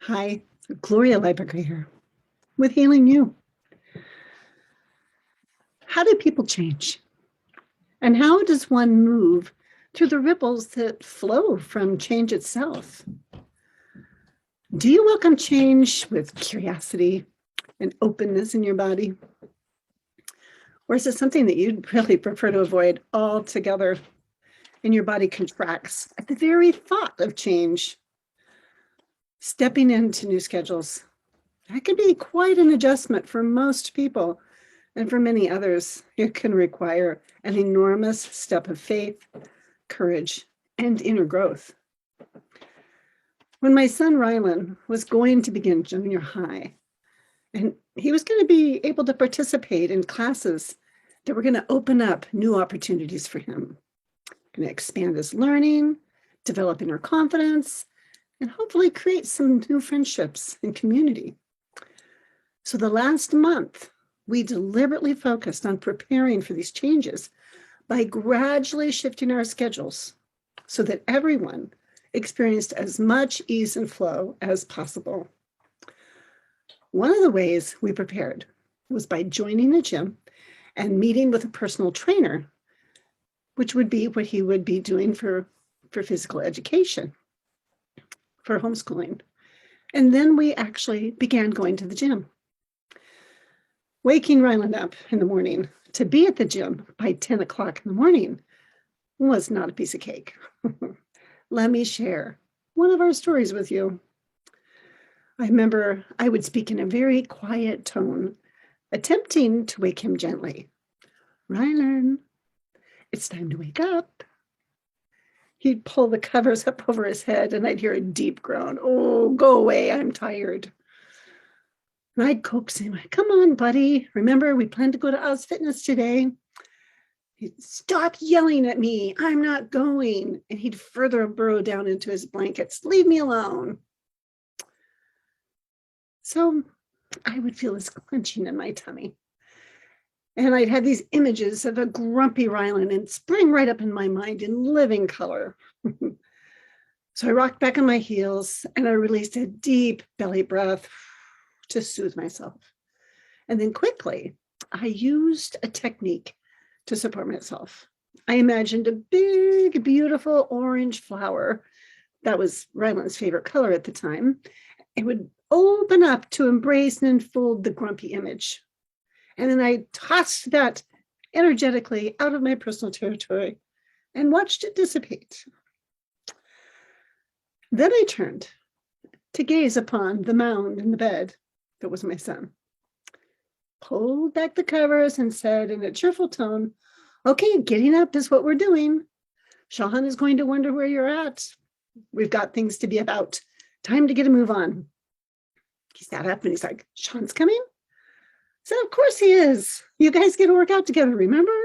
Hi, Gloria Lybecker here with Healing You. How do people change? And how does one move through the ripples that flow from change itself? Do you welcome change with curiosity and openness in your body? Or is it something that you'd really prefer to avoid altogether and your body contracts at the very thought of change? Stepping into new schedules, that can be quite an adjustment for most people. And for many others, it can require an enormous step of faith, courage, and inner growth. When my son Rylan was going to begin junior high, and he was going to be able to participate in classes that were going to open up new opportunities for him, going to expand his learning, develop inner confidence, and hopefully create some new friendships and community. So the last month, we deliberately focused on preparing for these changes by gradually shifting our schedules so that everyone experienced as much ease and flow as possible. One of the ways we prepared was by joining the gym and meeting with a personal trainer, which would be what he would be doing for physical education, for homeschooling. And then we actually began going to the gym. Waking Ryland up in the morning to be at the gym by 10 o'clock in the morning was not a piece of cake. Let me share one of our stories with you. I remember I would speak in a very quiet tone, attempting to wake him gently. Rylan, it's time to wake up. He'd pull the covers up over his head and I'd hear a deep groan. Oh, go away, I'm tired. And I'd coax him, come on, buddy. Remember, we planned to go to Oz Fitness today. He'd stop yelling at me. I'm not going. And he'd further burrow down into his blankets. Leave me alone. So I would feel this clenching in my tummy. And I'd have these images of a grumpy Rylan and spring right up in my mind in living color. So I rocked back on my heels and I released a deep belly breath to soothe myself. And then quickly, I used a technique to support myself. I imagined a big, beautiful orange flower. That was Rylan's favorite color at the time. It would open up to embrace and enfold the grumpy image. And then I tossed that energetically out of my personal territory and watched it dissipate. Then I turned to gaze upon the mound in the bed that was my son, pulled back the covers and said in a cheerful tone, okay, getting up is what we're doing. Shahan is going to wonder where you're at. We've got things to be about. Time to get a move on. He sat up and he's like, Sean's coming? I said, of course he is. You guys get to work out together, remember?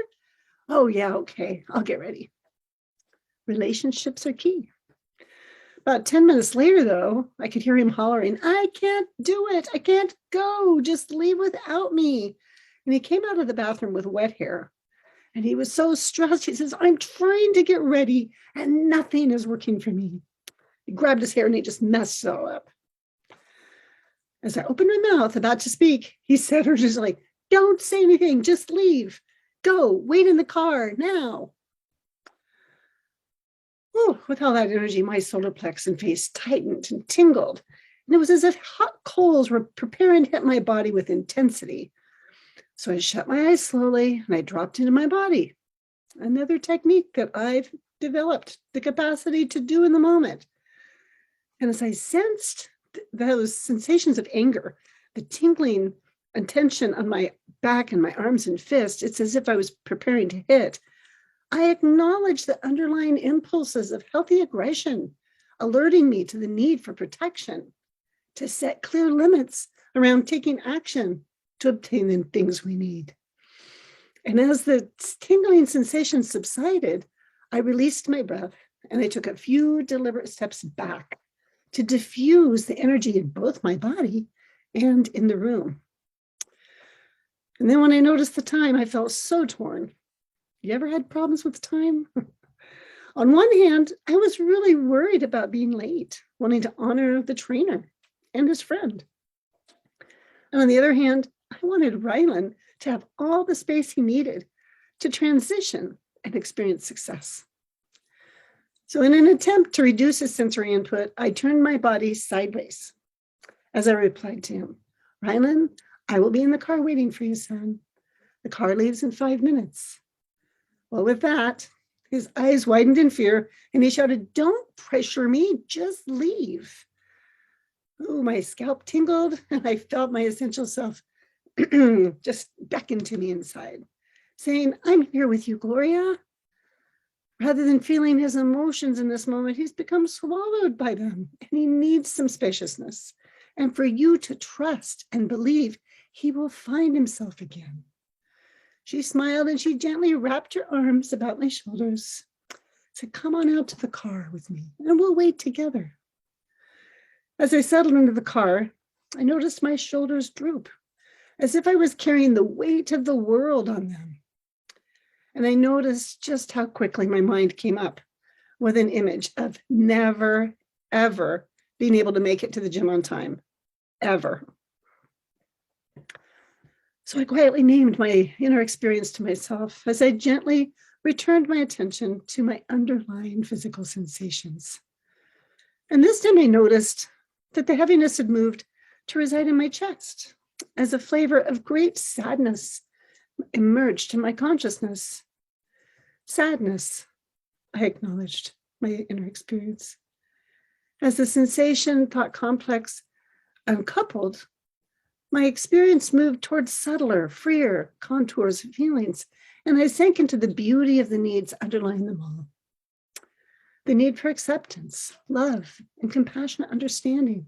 Oh yeah, okay, I'll get ready. Relationships are key. About 10 minutes later, though, I could hear him hollering, I can't do it. I can't go. Just leave without me. And he came out of the bathroom with wet hair. And he was so stressed. He says, I'm trying to get ready and nothing is working for me. He grabbed his hair and he just messed it all up. As I opened my mouth, about to speak, he said urgently, don't say anything. Just leave. Go. Wait in the car now. Oh, with all that energy, my solar plex and face tightened and tingled. And it was as if hot coals were preparing to hit my body with intensity. So I shut my eyes slowly and I dropped into my body. Another technique that I've developed the capacity to do in the moment. And as I sensed those sensations of anger, the tingling and tension on my back and my arms and fists, it's as if I was preparing to hit. I acknowledged the underlying impulses of healthy aggression, alerting me to the need for protection, to set clear limits around taking action to obtain the things we need. And as the tingling sensation subsided, I released my breath and I took a few deliberate steps back to diffuse the energy in both my body and in the room. And then when I noticed the time, I felt so torn. You ever had problems with time? On one hand, I was really worried about being late, wanting to honor the trainer. and his friend. And on the other hand, I wanted Rylan to have all the space he needed to transition and experience success. So in an attempt to reduce his sensory input, I turned my body sideways as I replied to him, Rylan, I will be in the car waiting for you, son. The car leaves in 5 minutes. Well, with that, his eyes widened in fear and he shouted, don't pressure me, just leave. Oh, my scalp tingled and I felt my essential self just beckon to me inside, saying, I'm here with you, Gloria. Rather than feeling his emotions in this moment, he's become swallowed by them and he needs some spaciousness. And for you to trust and believe he will find himself again. She smiled and she gently wrapped her arms about my shoulders, said, come on out to the car with me and we'll wait together. As I settled into the car, I noticed my shoulders droop as if I was carrying the weight of the world on them. And I noticed just how quickly my mind came up with an image of never, ever being able to make it to the gym on time, ever. So I quietly named my inner experience to myself as I gently returned my attention to my underlying physical sensations. And this time I noticed that the heaviness had moved to reside in my chest as a flavor of great sadness emerged in my consciousness. Sadness, I acknowledged my inner experience. As the sensation thought complex uncoupled, my experience moved towards subtler, freer contours of feelings, and I sank into the beauty of the needs underlying them all. The need for acceptance, love, and compassionate understanding.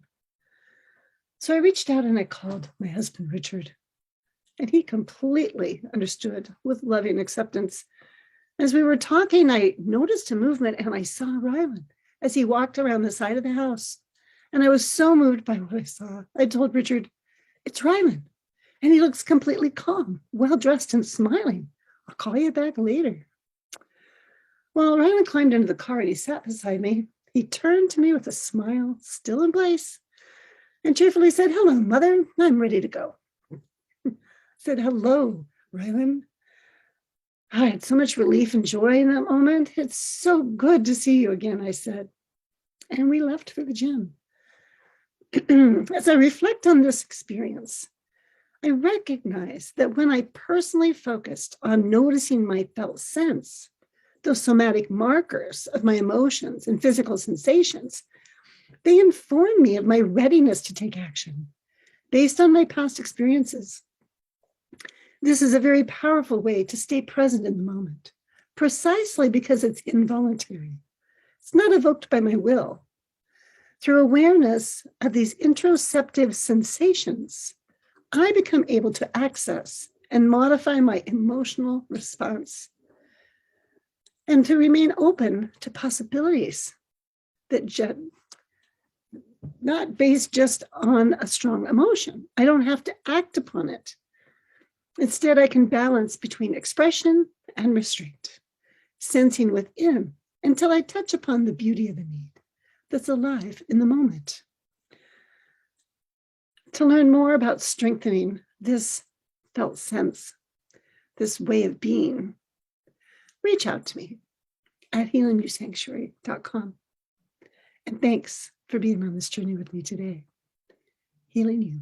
So I reached out and I called my husband, Richard, and he completely understood with loving acceptance. As we were talking, I noticed a movement and I saw Rylan as he walked around the side of the house. And I was so moved by what I saw. I told Richard, it's Rylan. And he looks completely calm, well-dressed and smiling. I'll call you back later. Well, Rylan climbed into the car and he sat beside me. He turned to me with a smile still in place and cheerfully said, hello, mother, I'm ready to go. I said, hello, Rylan. I had so much relief and joy in that moment. It's so good to see you again, I said. And we left for the gym. As I reflect on this experience, I recognize that when I personally focused on noticing my felt sense, those somatic markers of my emotions and physical sensations, they inform me of my readiness to take action based on my past experiences. This is a very powerful way to stay present in the moment, precisely because it's involuntary. It's not evoked by my will. Through awareness of these interoceptive sensations, I become able to access and modify my emotional response and to remain open to possibilities that not based just on a strong emotion. I don't have to act upon it. Instead, I can balance between expression and restraint, sensing within until I touch upon the beauty of the need that's alive in the moment. To learn more about strengthening this felt sense, this way of being, reach out to me at healingyoursanctuary.com. And thanks for being on this journey with me today. Healing you.